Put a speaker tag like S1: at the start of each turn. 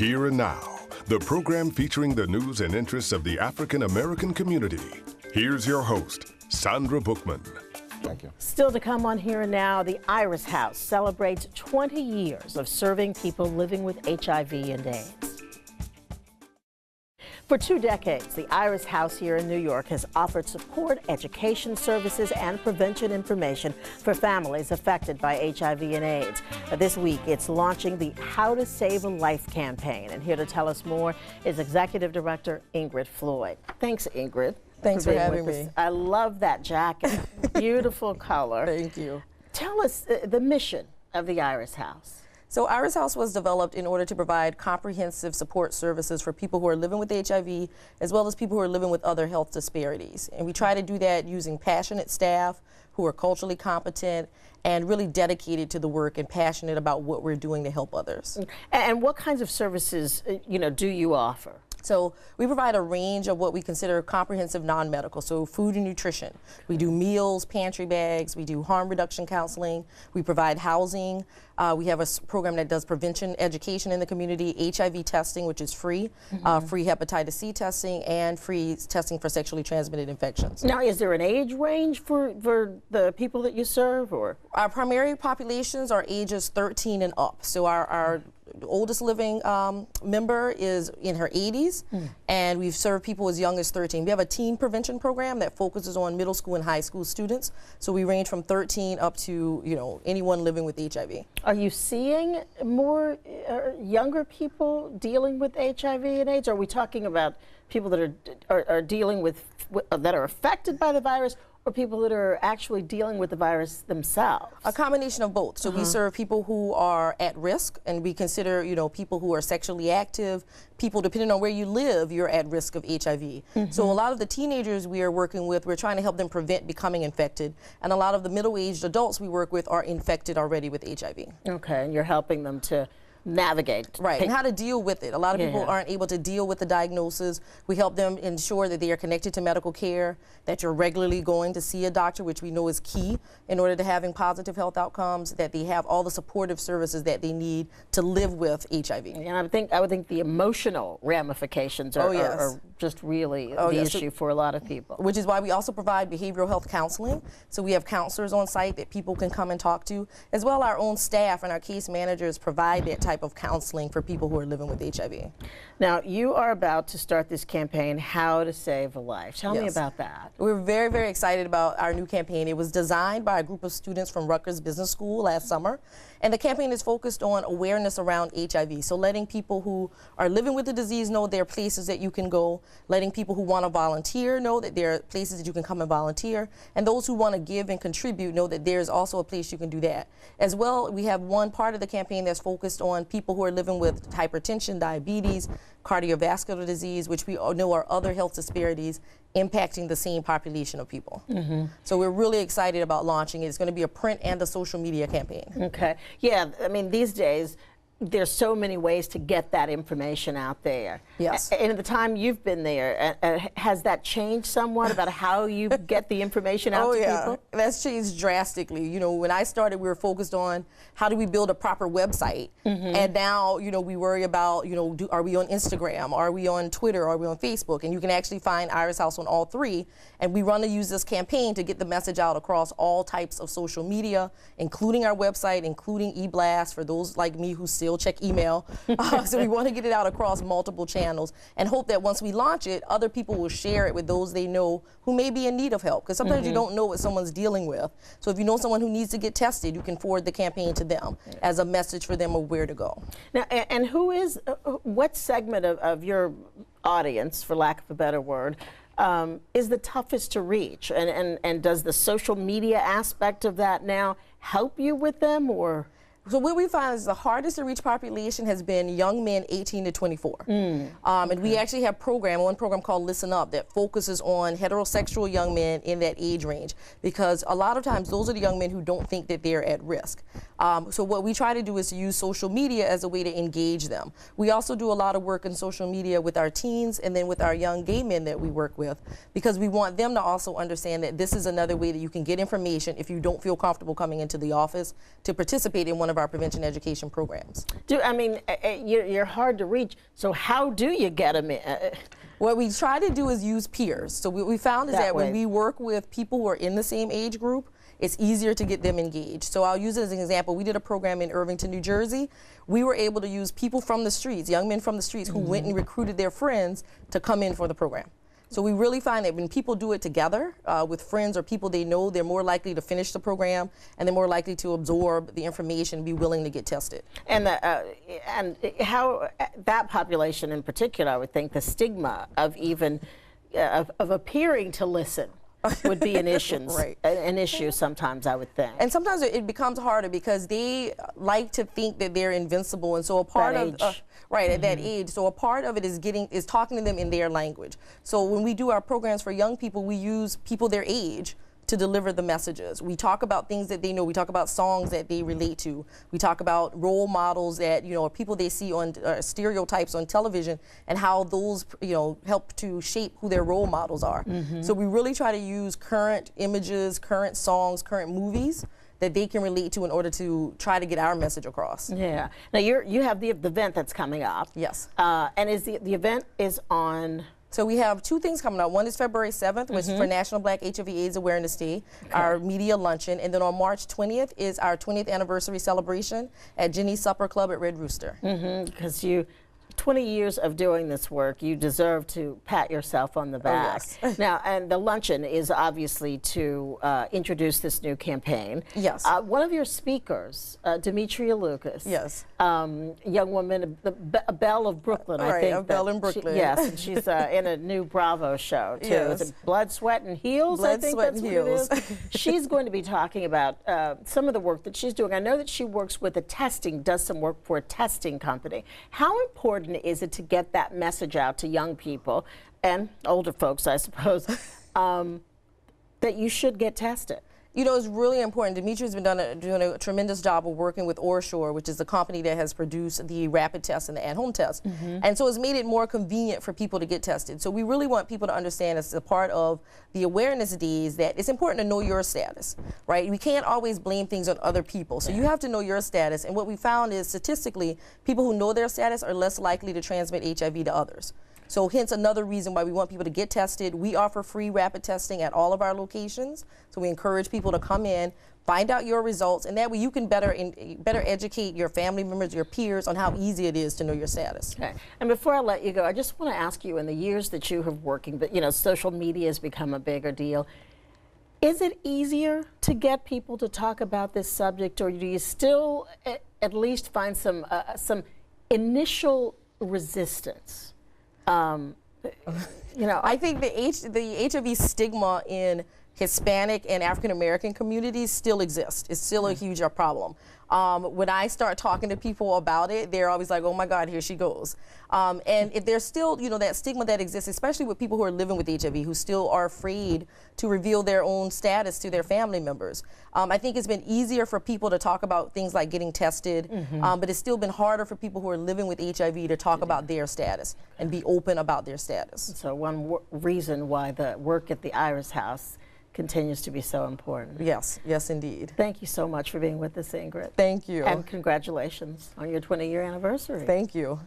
S1: Here and Now, the program featuring the news and interests of the African American community. Here's your host, Sandra Bookman.
S2: Thank you.
S3: Still to come on Here and Now, the Iris House celebrates 20 years of serving people living with HIV and AIDS. For 2 decades, the Iris House here in New York has offered support, education services, and prevention information for families affected by HIV and AIDS. This week, it's launching the How to Save a Life campaign. And here to tell us more is Executive Director Ingrid Floyd. Thanks, Ingrid.
S4: Thanks for having me.
S3: I love that jacket. Beautiful color.
S4: Thank you.
S3: Tell us the mission of the Iris House.
S4: So Iris House was developed in order to provide comprehensive support services for people who are living with HIV, as well as people who are living with other health disparities. And we try to do that using passionate staff who are culturally competent and really dedicated to the work and passionate about what we're doing to help others.
S3: And what kinds of services, do you offer?
S4: So we provide a range of what we consider comprehensive non-medical, so food and nutrition. We do meals, pantry bags, we do harm reduction counseling, we provide housing, we have a program that does prevention education in the community, HIV testing, which is free, free hepatitis C testing, and free testing for sexually transmitted infections.
S3: Now, is there an age range for the people that you serve, or?
S4: Our primary populations are ages 13 and up, so our oldest living member is in her 80s, and we've served people as young as 13. We have a teen prevention program that focuses on middle school and high school students, so we range from 13 up to anyone living with HIV.
S3: Are you seeing more younger people dealing with HIV and AIDS? Are we talking about people that are dealing with that are affected by the virus, or people that are actually dealing with the virus themselves?
S4: A combination of both. So we serve people who are at risk, and we consider, people who are sexually active, people, depending on where you live, you're at risk of HIV. So a lot of the teenagers we are working with, we're trying to help them prevent becoming infected. And a lot of the middle-aged adults we work with are infected already with HIV.
S3: Okay, and you're helping them to navigate.
S4: Right, and how to deal with it. A lot of people aren't able to deal with the diagnosis. We help them ensure that they are connected to medical care, that you're regularly going to see a doctor, which we know is key in order to having positive health outcomes, that they have all the supportive services that they need to live with HIV.
S3: And I would think the emotional ramifications are just really the issue for a lot of people.
S4: Which is why we also provide behavioral health counseling. So we have counselors on site that people can come and talk to, as well our own staff and our case managers provide that type of counseling for people who are living with HIV.
S3: Now, you are about to start this campaign, How to Save a Life. Tell me about that.
S4: We're very, very excited about our new campaign. It was designed by a group of students from Rutgers Business School last summer, and the campaign is focused on awareness around HIV. So letting people who are living with the disease know there are places that you can go, letting people who want to volunteer know that there are places that you can come and volunteer, and those who want to give and contribute know that there's also a place you can do that. As well, we have one part of the campaign that's focused on people who are living with hypertension, diabetes, cardiovascular disease, which we know are other health disparities impacting the same population of people. So we're really excited about launching it. It's going to be a print and a social media campaign.
S3: Okay. Yeah, I mean, these days, there's so many ways to get that information out there.
S4: Yes.
S3: And at the time you've been there, has that changed somewhat about how you get the information out to people?
S4: That's changed drastically. When I started, we were focused on how do we build a proper website, and now, we worry about, are we on Instagram, are we on Twitter, are we on Facebook, and you can actually find Iris House on all three, and we run to use this campaign to get the message out across all types of social media, including our website, including e-blast for those like me who still check email. So we want to get it out across multiple channels and hope that once we launch it, other people will share it with those they know who may be in need of help. Because sometimes you don't know what someone's dealing with. So if you know someone who needs to get tested, you can forward the campaign to them as a message for them of where to go.
S3: Now, and what segment of your audience, for lack of a better word, is the toughest to reach? And does the social media aspect of that now help you with them, or?
S4: So what we find is the hardest to reach population has been young men 18 to 24. And we actually have one program called Listen Up that focuses on heterosexual young men in that age range, because a lot of times those are the young men who don't think that they're at risk. So what we try to do is use social media as a way to engage them. We also do a lot of work in social media with our teens and then with our young gay men that we work with, because we want them to also understand that this is another way that you can get information if you don't feel comfortable coming into the office to participate in one of our prevention education programs.
S3: You're hard to reach, so how do you get them in?
S4: What we try to do is use peers. So what we found is that when we work with people who are in the same age group, it's easier to get them engaged. So I'll use it as an example. We did a program in Irvington, New Jersey. We were able to use people from the streets, young men from the streets, who went and recruited their friends to come in for the program. So we really find that when people do it together with friends or people they know, they're more likely to finish the program, and they're more likely to absorb the information and be willing to get tested.
S3: And how that population in particular, I would think the stigma of even of appearing to listen would be an issue,
S4: right.
S3: An issue sometimes, I would think.
S4: And sometimes it becomes harder because they like to think that they're invincible, and so a part of at that age. So a part of it is talking to them in their language. So when we do our programs for young people, we use people their age to deliver the messages. We talk about things that they know. We talk about songs that they relate to. We talk about role models that, or people they see on stereotypes on television, and how those, help to shape who their role models are. So we really try to use current images, current songs, current movies that they can relate to in order to try to get our message across.
S3: Yeah. Now you have the event that's coming up.
S4: Yes.
S3: And the event is on.
S4: So we have two things coming up. One is February 7th, which is for National Black HIV/AIDS Awareness Day, our media luncheon. And then on March 20th is our 20th anniversary celebration at Jenny's Supper Club at Red Rooster.
S3: Because 20 years of doing this work, you deserve to pat yourself on the back.
S4: Oh, yes.
S3: Now, and the luncheon is obviously to introduce this new campaign.
S4: Yes.
S3: One of your speakers, Demetria Lucas.
S4: Yes.
S3: Young woman, a Belle of Brooklyn, I think.
S4: A Belle in Brooklyn.
S3: Yes, and she's in a new Bravo show, too.
S4: Yes.
S3: Is it Blood, Sweat, and Heels?
S4: Blood,
S3: I think
S4: Sweat,
S3: that's
S4: and
S3: what
S4: Heels.
S3: it is. She's going to be talking about some of the work that she's doing. I know that she works with does some work for a testing company. How important is it to get that message out to young people and older folks, I suppose, that you should get tested?
S4: It's really important. Demetria's been doing a tremendous job of working with OraSure, which is the company that has produced the rapid test and the at-home test. And so it's made it more convenient for people to get tested. So we really want people to understand, as a part of the awareness days, that it's important to know your status, right? We can't always blame things on other people. So you have to know your status. And what we found is, statistically, people who know their status are less likely to transmit HIV to others. So hence another reason why we want people to get tested. We offer free rapid testing at all of our locations. So we encourage people to come in, find out your results, and that way you can better educate your family members, your peers, on how easy it is to know your status.
S3: Okay. And before I let you go, I just want to ask you, in the years that you have working, but social media has become a bigger deal. Is it easier to get people to talk about this subject, or do you still at least find some initial resistance?
S4: I think the HIV stigma in Hispanic and African American communities still exists. It's still a huge problem. When I start talking to people about it, they're always like, oh my God, here she goes. And if there's still, that stigma that exists, especially with people who are living with HIV, who still are afraid to reveal their own status to their family members. I think it's been easier for people to talk about things like getting tested, but it's still been harder for people who are living with HIV to talk about their status and be open about their status.
S3: So one reason why the work at the Iris House continues to be so important.
S4: Yes, yes indeed.
S3: Thank you so much for being with us, Ingrid.
S4: Thank you.
S3: And congratulations on your 20-year anniversary.
S4: Thank you.